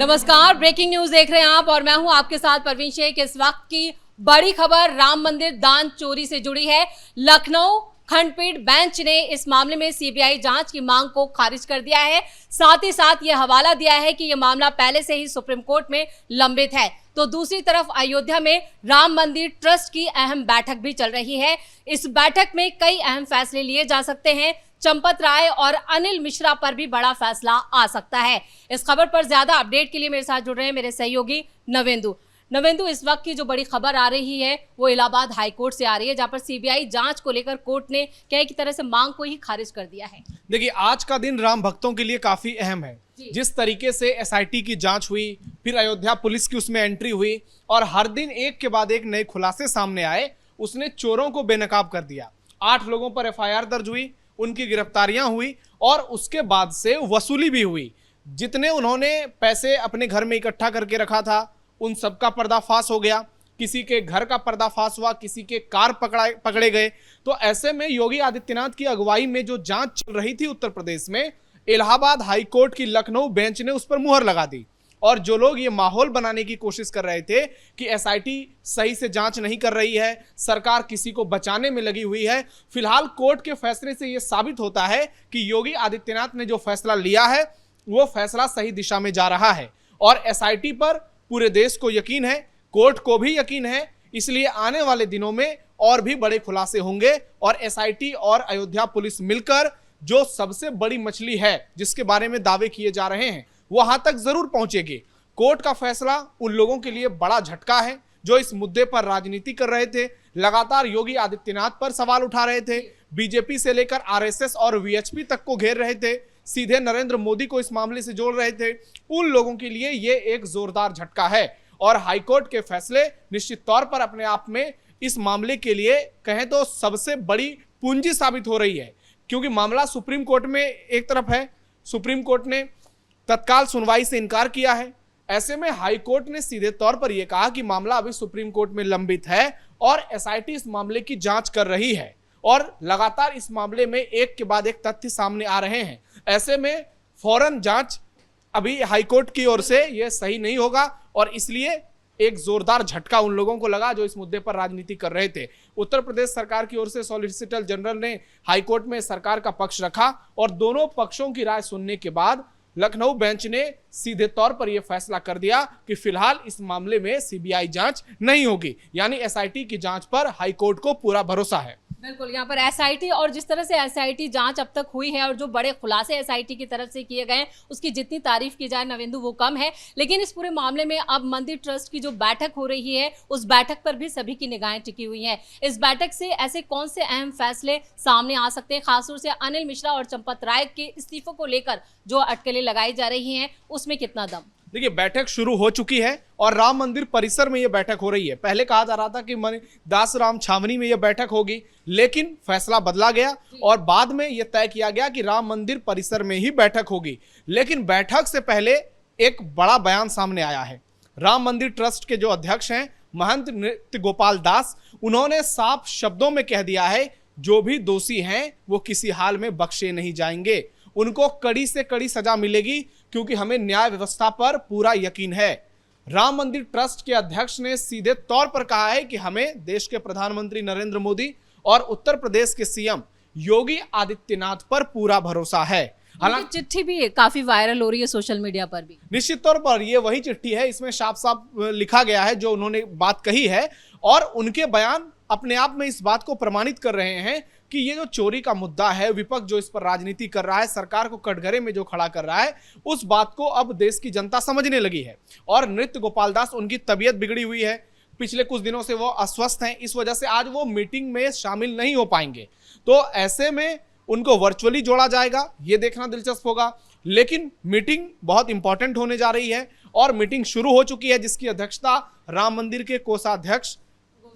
नमस्कार, breaking news देख रहे हैं आप और मैं हूं आपके साथ परवीन शेख। इस वक्त की बड़ी खबर राम मंदिर दान चोरी से जुड़ी है। लखनऊ खंडपीठ बेंच ने इस मामले में सीबीआई जांच की मांग को खारिज कर दिया है। साथ ही साथ यह हवाला दिया है कि यह मामला पहले से ही सुप्रीम कोर्ट में लंबित है। तो दूसरी तरफ अयोध्या में राम मंदिर ट्रस्ट की अहम बैठक भी चल रही है। इस बैठक में कई अहम फैसले लिए जा सकते हैं। चंपत राय और अनिल मिश्रा पर भी बड़ा फैसला आ सकता है। इस खबर पर ज्यादा अपडेट के लिए मेरे साथ जुड़ रहे हैं मेरे सहयोगी नवेंदु। इस वक्त की जो बड़ी खबर आ रही है वो इलाहाबाद हाई कोर्ट से आ रही है, जहां पर सीबीआई जांच को लेकर कोर्ट ने कई की तरह से मांग को ही खारिज कर दिया है। देखिए, आज का दिन राम भक्तों के लिए काफी अहम है। जिस तरीके से एसआईटी की जांच हुई, फिर अयोध्या पुलिस की उसमें एंट्री हुई और हर दिन एक के बाद एक नए खुलासे सामने आए, उसने चोरों को बेनकाब कर दिया। 8 लोगों पर एफआईआर दर्ज हुई, उनकी गिरफ्तारियां हुई और उसके बाद से वसूली भी हुई। जितने उन्होंने पैसे अपने घर में इकट्ठा करके रखा था उन सबका पर्दाफाश हो गया। किसी के घर का पर्दाफाश हुआ, किसी के कार पकड़े गए। तो ऐसे में योगी आदित्यनाथ की अगुवाई में जो जांच चल रही थी उत्तर प्रदेश में, इलाहाबाद हाई कोर्ट की लखनऊ बेंच ने उस पर मुहर लगा दी। और जो लोग ये माहौल बनाने की कोशिश कर रहे थे कि एसआईटी सही से जांच नहीं कर रही है, सरकार किसी को बचाने में लगी हुई है, फिलहाल कोर्ट के फैसले से यह साबित होता है कि योगी आदित्यनाथ ने जो फैसला लिया है वो फैसला सही दिशा में जा रहा है। और एसआईटी पर पूरे देश को यकीन है, कोर्ट को भी यकीन है। इसलिए आने वाले दिनों में और भी बड़े खुलासे होंगे और एसआईटी और अयोध्या पुलिस मिलकर जो सबसे बड़ी मछली है जिसके बारे में दावे किए जा रहे हैं वहां तक जरूर पहुंचेगी। कोर्ट का फैसला उन लोगों के लिए बड़ा झटका है जो इस मुद्दे पर राजनीति कर रहे थे, लगातार योगी आदित्यनाथ पर सवाल उठा रहे थे, बीजेपी से लेकर आरएसएस और वीएचपी तक को घेर रहे थे, सीधे नरेंद्र मोदी को इस मामले से जोड़ रहे थे। उन लोगों के लिए यह एक जोरदार झटका है और हाईकोर्ट के फैसले निश्चित तौर पर अपने आप में इस मामले के लिए कहें तो सबसे बड़ी पूंजी साबित हो रही है। क्योंकि मामला सुप्रीम कोर्ट में एक तरफ है, सुप्रीम कोर्ट ने तत्काल सुनवाई से इनकार किया है। ऐसे में हाई कोर्ट ने सीधे तौर पर यह कहा कि मामला अभी सुप्रीम कोर्ट में लंबित है और एसआईटी इस मामले की जांच कर रही है और लगातार इस मामले में एक के बाद एक तथ्य सामने आ रहे हैं। ऐसे में फौरन जांच अभी हाई कोर्ट की ओर से यह सही नहीं होगा और इसलिए एक जोरदार झटका उन लोगों को लगा जो इस मुद्दे पर राजनीति कर रहे थे। उत्तर प्रदेश सरकार की ओर से सॉलिसिटर जनरल ने हाई कोर्ट में सरकार का पक्ष रखा और दोनों पक्षों की राय सुनने के बाद लखनऊ बेंच ने सीधे तौर पर यह फैसला कर दिया कि फिलहाल इस मामले में सीबीआई जांच नहीं होगी, यानी एसआईटी की जांच पर हाई कोर्ट को पूरा भरोसा है। बिल्कुल, यहाँ पर एसआईटी और जिस तरह से एसआईटी जांच अब तक हुई है और जो बड़े खुलासे एसआईटी की तरफ से किए गए हैं उसकी जितनी तारीफ की जाए नवेंदु वो कम है। लेकिन इस पूरे मामले में अब मंदिर ट्रस्ट की जो बैठक हो रही है उस बैठक पर भी सभी की निगाहें टिकी हुई हैं। इस बैठक से ऐसे कौन से अहम फैसले सामने आ सकते हैं, खासतौर से अनिल मिश्रा और चंपत राय के इस्तीफों को लेकर जो अटकलें लगाई जा रही हैं उसमें कितना दम? देखिए, बैठक शुरू हो चुकी है और राम मंदिर परिसर में यह बैठक हो रही है। पहले कहा जा रहा था कि दास राम छावनी में यह बैठक होगी, लेकिन फैसला बदला गया और बाद में यह तय किया गया कि राम मंदिर परिसर में ही बैठक होगी। लेकिन बैठक से पहले एक बड़ा बयान सामने आया है। राम मंदिर ट्रस्ट के जो अध्यक्ष हैं महंत नृत्य गोपाल दास, उन्होंने साफ शब्दों में कह दिया है जो भी दोषी हैं वो किसी हाल में बख्शे नहीं जाएंगे, उनको कड़ी से कड़ी सजा मिलेगी क्योंकि हमें न्याय व्यवस्था पर पूरा यकीन है। राम मंदिर ट्रस्ट के अध्यक्ष ने सीधे तौर पर कहा है कि हमें देश के प्रधानमंत्री नरेंद्र मोदी और उत्तर प्रदेश के सीएम योगी आदित्यनाथ पर पूरा भरोसा है। हालांकि चिट्ठी भी काफी वायरल हो रही है सोशल मीडिया पर भी। निश्चित तौर पर ये वही चिट्ठी है, इसमें साफ साफ लिखा गया है जो उन्होंने बात कही है और उनके बयान अपने आप में इस बात को प्रमाणित कर रहे हैं कि ये जो चोरी का मुद्दा है, विपक्ष जो इस पर राजनीति कर रहा है, सरकार को कटघरे में जो खड़ा कर रहा है, उस बात को अब देश की जनता समझने लगी है। और नृत्य गोपाल दास, उनकी तबीयत बिगड़ी हुई है, पिछले कुछ दिनों से वो अस्वस्थ हैं, इस वजह से आज वो मीटिंग में शामिल नहीं हो पाएंगे। तो ऐसे में उनको वर्चुअली जोड़ा जाएगा, ये देखना दिलचस्प होगा। लेकिन मीटिंग बहुत इंपॉर्टेंट होने जा रही है और मीटिंग शुरू हो चुकी है जिसकी अध्यक्षता राम मंदिर के कोषाध्यक्ष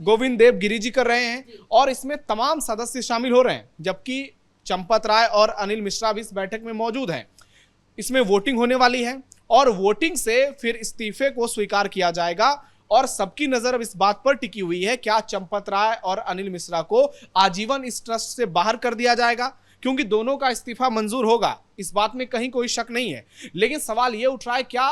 गोविंद देव गिरी जी कर रहे हैं और इसमें तमाम सदस्य शामिल हो रहे हैं, जबकि चंपत राय और अनिल मिश्रा भी इस बैठक में मौजूद हैं। इसमें वोटिंग होने वाली है और वोटिंग से फिर इस्तीफे को स्वीकार किया जाएगा और सबकी नजर अब इस बात पर टिकी हुई है क्या चंपत राय और अनिल मिश्रा को आजीवन इस ट्रस्ट से बाहर कर दिया जाएगा, क्योंकि दोनों का इस्तीफा मंजूर होगा, इस बात में कहीं कोई शक नहीं है। लेकिन सवाल यह उठ रहा है क्या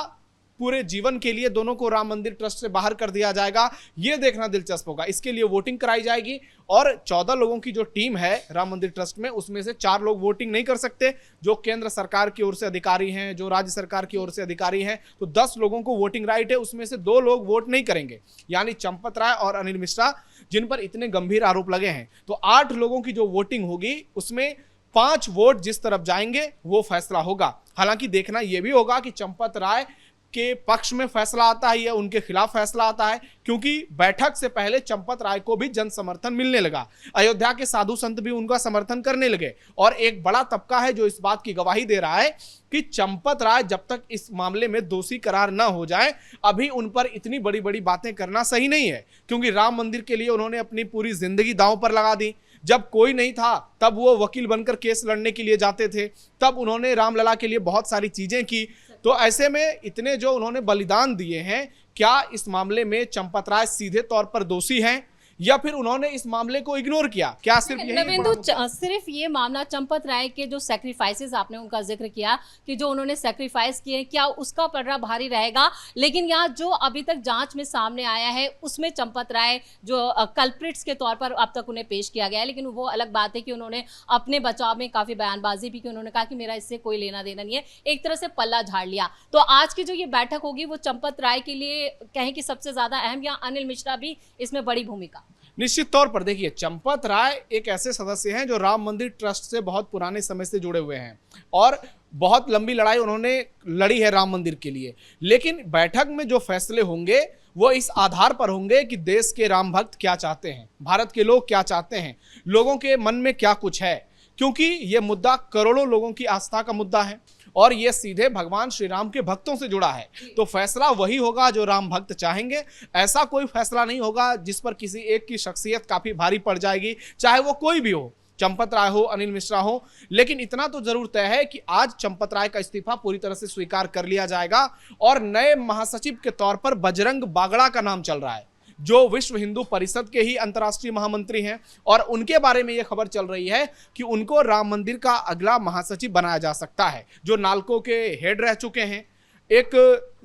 पूरे जीवन के लिए दोनों को राम मंदिर ट्रस्ट से बाहर कर दिया जाएगा, ये देखना दिलचस्प होगा। इसके लिए वोटिंग कराई जाएगी और 14 लोगों की जो टीम है राम मंदिर ट्रस्ट में, उसमें से 4 लोग वोटिंग नहीं कर सकते, जो केंद्र सरकार की ओर से अधिकारी हैं, जो राज्य सरकार की ओर से अधिकारी हैं। तो 10 लोगों को वोटिंग राइट है, उसमें से 2 लोग वोट नहीं करेंगे, यानी चंपत राय और अनिल मिश्रा, जिन पर इतने गंभीर आरोप लगे हैं। तो 8 लोगों की जो वोटिंग होगी उसमें 5 वोट जिस तरफ जाएंगे वो फैसला होगा। हालांकि देखना यह भी होगा कि चंपत राय के पक्ष में फैसला आता है या उनके खिलाफ फैसला आता है, क्योंकि बैठक से पहले चंपत राय को भी जन समर्थन मिलने लगा। अयोध्या के साधु संत भी उनका समर्थन करने लगे और एक बड़ा तबका है जो इस बात की गवाही दे रहा है कि चंपत राय जब तक इस मामले में दोषी करार न हो जाए, अभी उन पर इतनी बड़ी बड़ी बातें करना सही नहीं है, क्योंकि राम मंदिर के लिए उन्होंने अपनी पूरी जिंदगी दांव पर लगा दी। जब कोई नहीं था तब वो वकील बनकर केस लड़ने के लिए जाते थे, तब उन्होंने रामलला के लिए बहुत सारी चीजें की। तो ऐसे में इतने जो उन्होंने बलिदान दिए हैं, क्या इस मामले में चंपत राय सीधे तौर पर दोषी हैं या फिर उन्होंने इस मामले को इग्नोर किया? क्या सिर्फ यही नवेंदु, सिर्फ ये मामला चंपत राय के जो सैक्रिफाइसेस आपने उनका जिक्र किया कि जो उन्होंने सैक्रिफाइस किए, क्या उसका पलड़ा भारी रहेगा? लेकिन यहाँ जो अभी तक जांच में सामने आया है उसमें चंपत राय जो कल्प्रिट्स के तौर पर अब तक उन्हें पेश किया गया है, लेकिन वो अलग बात है कि उन्होंने अपने बचाव में काफी बयानबाजी भी की। उन्होंने कहा कि मेरा इससे कोई लेना देना नहीं है, एक तरह से पल्ला झाड़ लिया। तो आज की जो ये बैठक होगी वो चंपत राय के लिए कहें कि सबसे ज्यादा अहम, या अनिल मिश्रा भी इसमें बड़ी भूमिका? निश्चित तौर पर देखिए, चंपत राय एक ऐसे सदस्य हैं जो राम मंदिर ट्रस्ट से बहुत पुराने समय से जुड़े हुए हैं और बहुत लंबी लड़ाई उन्होंने लड़ी है राम मंदिर के लिए। लेकिन बैठक में जो फैसले होंगे वो इस आधार पर होंगे कि देश के राम भक्त क्या चाहते हैं, भारत के लोग क्या चाहते हैं, लोगों के मन में क्या कुछ है, क्योंकि ये मुद्दा करोड़ों लोगों की आस्था का मुद्दा है और ये सीधे भगवान श्री राम के भक्तों से जुड़ा है। तो फैसला वही होगा जो राम भक्त चाहेंगे। ऐसा कोई फैसला नहीं होगा जिस पर किसी एक की शख्सियत काफी भारी पड़ जाएगी, चाहे वो कोई भी हो, चंपत राय हो, अनिल मिश्रा हो। लेकिन इतना तो जरूर तय है कि आज चंपत राय का इस्तीफा पूरी तरह से स्वीकार कर लिया जाएगा और नए महासचिव के तौर पर बजरंग बागड़ा का नाम चल रहा है, जो विश्व हिंदू परिषद के ही अंतर्राष्ट्रीय महामंत्री हैं और उनके बारे में यह खबर चल रही है कि उनको राम मंदिर का अगला महासचिव बनाया जा सकता है, जो नालको के हेड रह चुके हैं। एक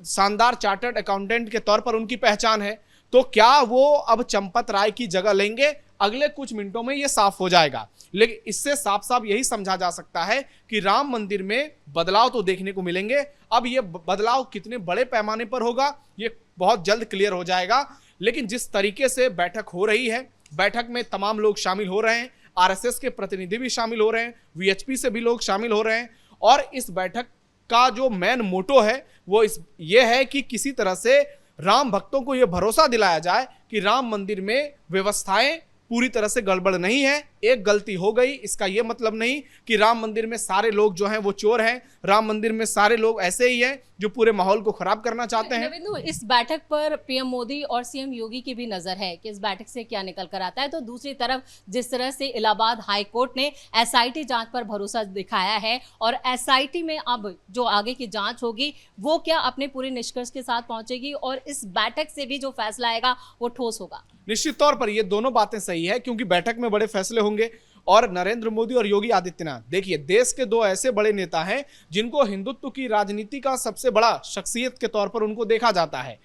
शानदार चार्टर्ड अकाउंटेंट के तौर पर उनकी पहचान है। तो क्या वो अब चंपत राय की जगह लेंगे? अगले कुछ मिनटों में यह साफ हो जाएगा। लेकिन इससे साफ साफ यही समझा जा सकता है कि राम मंदिर में बदलाव तो देखने को मिलेंगे। अब ये बदलाव कितने बड़े पैमाने पर होगा ये बहुत जल्द क्लियर हो जाएगा। लेकिन जिस तरीके से बैठक हो रही है, बैठक में तमाम लोग शामिल हो रहे हैं, आरएसएस के प्रतिनिधि भी शामिल हो रहे हैं, वीएचपी से भी लोग शामिल हो रहे हैं और इस बैठक का जो मेन मोटो है वो ये है कि किसी तरह से राम भक्तों को यह भरोसा दिलाया जाए कि राम मंदिर में व्यवस्थाएं पूरी तरह से गड़बड़ नहीं है। एक गलती हो गई इसका यह मतलब नहीं कि राम मंदिर में सारे लोग जो हैं वो चोर हैं, राम मंदिर में सारे लोग ऐसे ही हैं जो पूरे माहौल को खराब करना चाहते हैं। इस बैठक पर पीएम मोदी और सीएम योगी की भी नजर है कि इस बैठक से क्या निकल कर आता है। तो दूसरी तरफ जिस तरह से इलाहाबाद हाई कोर्ट ने एसआईटी जांच पर भरोसा दिखाया है और एसआईटी में अब जो आगे की जांच होगी वो क्या अपने पूरे निष्कर्ष के साथ पहुंचेगी और इस बैठक से भी जो फैसला आएगा वो ठोस होगा। निश्चित तौर पर ये दोनों बातें सही है, क्योंकि बैठक में बड़े फैसले होंगे और नरेंद्र मोदी और योगी आदित्यनाथ, देखिए देश के 2 ऐसे बड़े नेता हैं जिनको हिंदुत्व की राजनीति का सबसे बड़ा शख्सियत के तौर पर उनको देखा जाता है।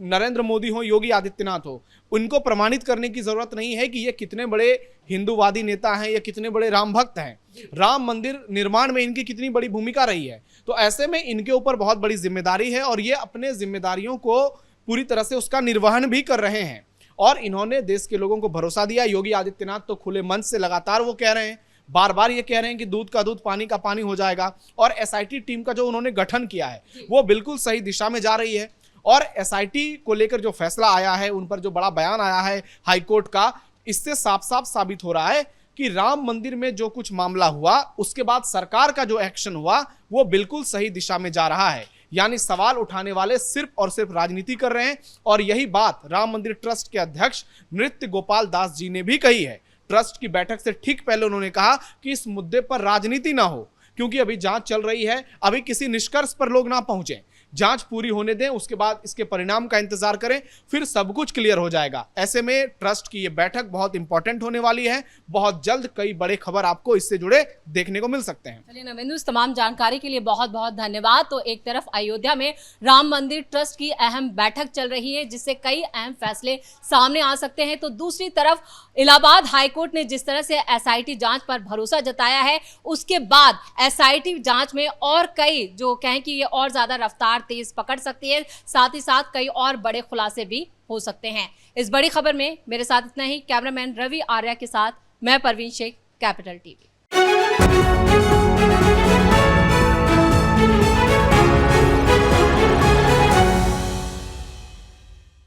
नरेंद्र मोदी हो, योगी आदित्यनाथ हो, उनको प्रमाणित करने की जरूरत नहीं है कि ये कितने बड़े हिंदूवादी नेता हैं या कितने बड़े राम भक्त हैं। राम मंदिर निर्माण में इनकी कितनी बड़ी भूमिका रही है। तो ऐसे में इनके ऊपर बहुत बड़ी जिम्मेदारी है और ये अपने जिम्मेदारियों को पूरी तरह से उसका निर्वहन भी कर रहे हैं और इन्होंने देश के लोगों को भरोसा दिया। योगी आदित्यनाथ तो खुले मन से लगातार वो कह रहे हैं, बार बार ये कह रहे हैं कि दूध का दूध पानी का पानी हो जाएगा और एसआईटी टीम का जो उन्होंने गठन किया है वो बिल्कुल सही दिशा में जा रही है। और एसआईटी को लेकर जो फैसला आया है, उन पर जो बड़ा बयान आया है हाईकोर्ट का, इससे साफ साफ साबित हो रहा है कि राम मंदिर में जो कुछ मामला हुआ उसके बाद सरकार का जो एक्शन हुआ वो बिल्कुल सही दिशा में जा रहा है। यानी सवाल उठाने वाले सिर्फ और सिर्फ राजनीति कर रहे हैं और यही बात राम मंदिर ट्रस्ट के अध्यक्ष नृत्य गोपाल दास जी ने भी कही है। ट्रस्ट की बैठक से ठीक पहले उन्होंने कहा कि इस मुद्दे पर राजनीति ना हो, क्योंकि अभी जांच चल रही है, अभी किसी निष्कर्ष पर लोग ना पहुंचे। जांच पूरी होने दें, उसके बाद इसके परिणाम का इंतजार करें, फिर सब कुछ क्लियर हो जाएगा। ऐसे में ट्रस्ट की ये बैठक बहुत इंपॉर्टेंट होने वाली है। बहुत जल्द कई बड़े खबर आपको इससे जुड़े देखने को मिल सकते हैं। चलिए नवेंदु, इस तमाम जानकारी के लिए बहुत बहुत धन्यवाद। तो एक तरफ अयोध्या में राम मंदिर ट्रस्ट की अहम बैठक चल रही है जिससे कई अहम फैसले सामने आ सकते हैं, तो दूसरी तरफ इलाहाबाद हाईकोर्ट ने जिस तरह से एसआईटी जांच पर भरोसा जताया है, उसके बाद एसआईटी जांच में और कई जो कहें कि ये और ज्यादा रफ्तार तेज पकड़ सकती है, साथ ही साथ कई और बड़े खुलासे भी हो सकते हैं। इस बड़ी खबर में मेरे साथ इतना ही। कैमरामैन रवि आर्या के साथ मैं परवीन शेख, कैपिटल टीवी।